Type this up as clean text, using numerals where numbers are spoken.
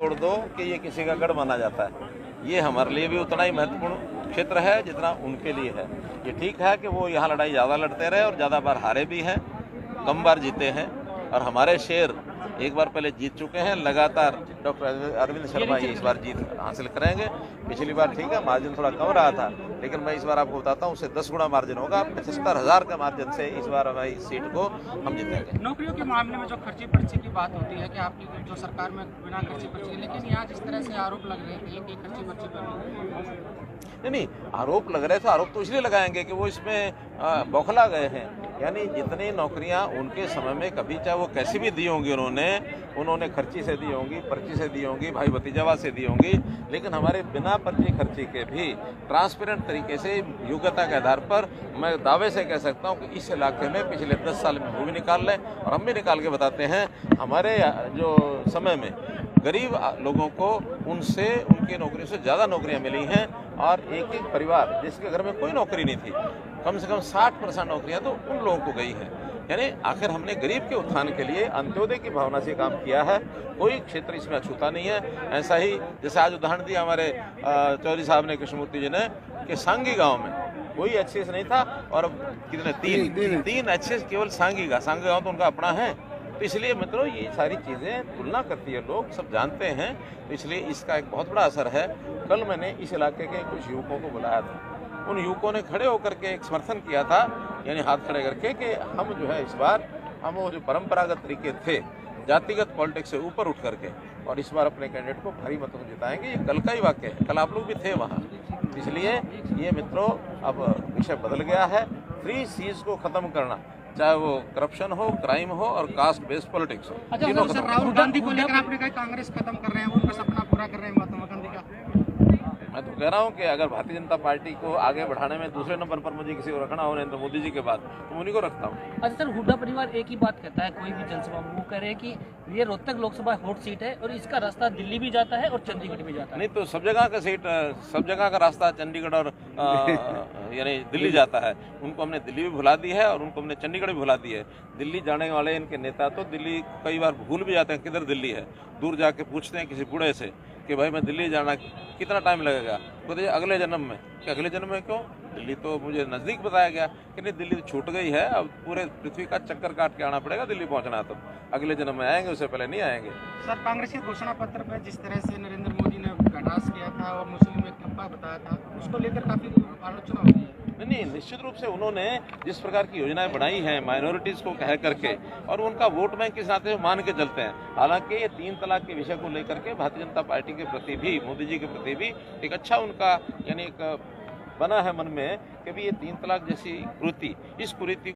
छोड़ दो कि ये किसी का गढ़ माना जाता है। ये हमारे लिए भी उतना ही महत्वपूर्ण क्षेत्र है जितना उनके लिए है। ये ठीक है कि वो यहाँ लड़ाई ज़्यादा लड़ते रहे और ज़्यादा बार हारे भी हैं, कम बार जीते हैं, और हमारे शेर एक बार पहले जीत चुके हैं। लगातार डॉक्टर अरविंद शर्मा ये इस बार जीत हासिल करेंगे। पिछली बार ठीक है मार्जिन थोड़ा कम रहा था, लेकिन मैं इस बार आपको बताता हूँ उससे 10 गुना मार्जिन होगा। 75,000 का मार्जिन से इस बार हमारी इस सीट को हम जीतेंगे। नौकरियों के मामले में जो खर्ची पर्ची की बात होती है कि आपकी जो सरकार में बिना खर्ची पर्ची, लेकिन यहाँ जिस तरह से आरोप लग रहे थे कि खर्ची पर्ची पर नहीं, आरोप लग रहे थे। आरोप तो इसलिए लगाएंगे कि वो इसमें बौखला गए हैं। यानी जितनी नौकरियां उनके समय में कभी चाहे वो कैसी भी दी होंगी, उन्होंने खर्ची से दी होंगी, पर्ची से दी होंगी, भाई भतीजावा से दी होंगी, लेकिन हमारे बिना पर्ची खर्ची के भी ट्रांसपेरेंट तरीके से योग्यता के आधार पर मैं दावे से कह सकता हूं कि इस इलाके में पिछले 10 साल में वो भी निकाल लें और हम भी निकाल के बताते हैं। हमारे जो समय में गरीब लोगों को उनकी नौकरियों से ज़्यादा नौकरियां मिली हैं, और एक एक परिवार जिसके घर में कोई नौकरी नहीं थी, कम से कम 60% नौकरियां तो उन लोगों को गई हैं। यानी आखिर हमने गरीब के उत्थान के लिए अंत्योदय की भावना से काम किया है। कोई क्षेत्र इसमें अछूता नहीं है। ऐसा ही जैसे आज उदाहरण दिया हमारे चौधरी साहब ने, कृष्णमूर्ति जी ने, कि सांगी गाँव में कोई एक्सेस नहीं था और कितने तीन एक्सेस केवल सांगी गाँव तो उनका अपना है। तो इसलिए मित्रों ये सारी चीज़ें तुलना करती है, लोग सब जानते हैं, तो इसलिए इसका एक बहुत बड़ा असर है। कल मैंने इस इलाके के कुछ युवकों को बुलाया था, उन युवकों ने खड़े होकर के एक समर्थन किया था, यानी हाथ खड़े करके कि हम जो है इस बार हम वो जो परंपरागत तरीके थे जातिगत पॉलिटिक्स से ऊपर उठ करके और इस बार अपने कैंडिडेट को भारी मतों से जिताएंगे। ये कल का ही वाक्य है, कल आप लोग भी थे वहाँ। इसलिए ये मित्रों अब विषय बदल गया है। 3 C's को खत्म करना, चाहे वो करप्शन हो, क्राइम हो और कास्ट बेस्ड पॉलिटिक्स हो। अच्छा सर, राहुल गांधी को लेकर आपने कहा कांग्रेस खत्म कर रहे हैं, उनका सपना पूरा कर रहे हैं महात्मा गांधी का। मैं तो कह रहा हूँ कि अगर भारतीय जनता पार्टी को आगे बढ़ाने में दूसरे नंबर पर मुझे किसी को रखना हो नरेंद्र मोदी जी के बाद, तो उन्हीं को रखता हूँ। अच्छा सर, हुड्डा परिवार एक ही बात कहता है, कोई भी जनसभा में वो कह रहे हैं कि ये रोहतक लोकसभा हॉट सीट है और इसका रास्ता दिल्ली भी जाता है और चंडीगढ़ भी जाता है। नहीं तो सब जगह का रास्ता चंडीगढ़ और यानी दिल्ली जाता है। उनको हमने दिल्ली भी भुला दी है और उनको हमने चंडीगढ़ भी भुला दी है। दिल्ली जाने वाले इनके नेता तो दिल्ली कई बार भूल भी जाते हैं किधर दिल्ली है। दूर जाके पूछते हैं किसी बूढ़े से कि भाई मैं दिल्ली जाना कितना टाइम लगेगा, तो अगले जन्म में। कि अगले जन्म में क्यों? दिल्ली तो मुझे नज़दीक बताया गया कि नहीं, दिल्ली तो छूट गई है, अब पूरे पृथ्वी का चक्कर काट के आना पड़ेगा दिल्ली पहुंचना है। तो अगले जन्म में आएंगे, उससे पहले नहीं आएंगे। सर, कांग्रेस के घोषणा पत्र में जिस तरह से नरेंद्र मोदी ने घटास किया था और मुस्लिम एक ठप्पा बताया था, उसको लेकर काफी आलोचना होती है। नहीं, निश्चित रूप से उन्होंने जिस प्रकार की योजनाएं बनाई हैं माइनॉरिटीज़ को कह करके, और उनका वोट बैंक के साथ मान के चलते हैं। हालांकि ये 3 तलाक के विषय को लेकर के भारतीय जनता पार्टी के प्रति भी, मोदी जी के प्रति भी एक अच्छा उनका यानी एक बना है मन में कि भी ये 3 तलाक जैसी कुरीति, इस कुरीति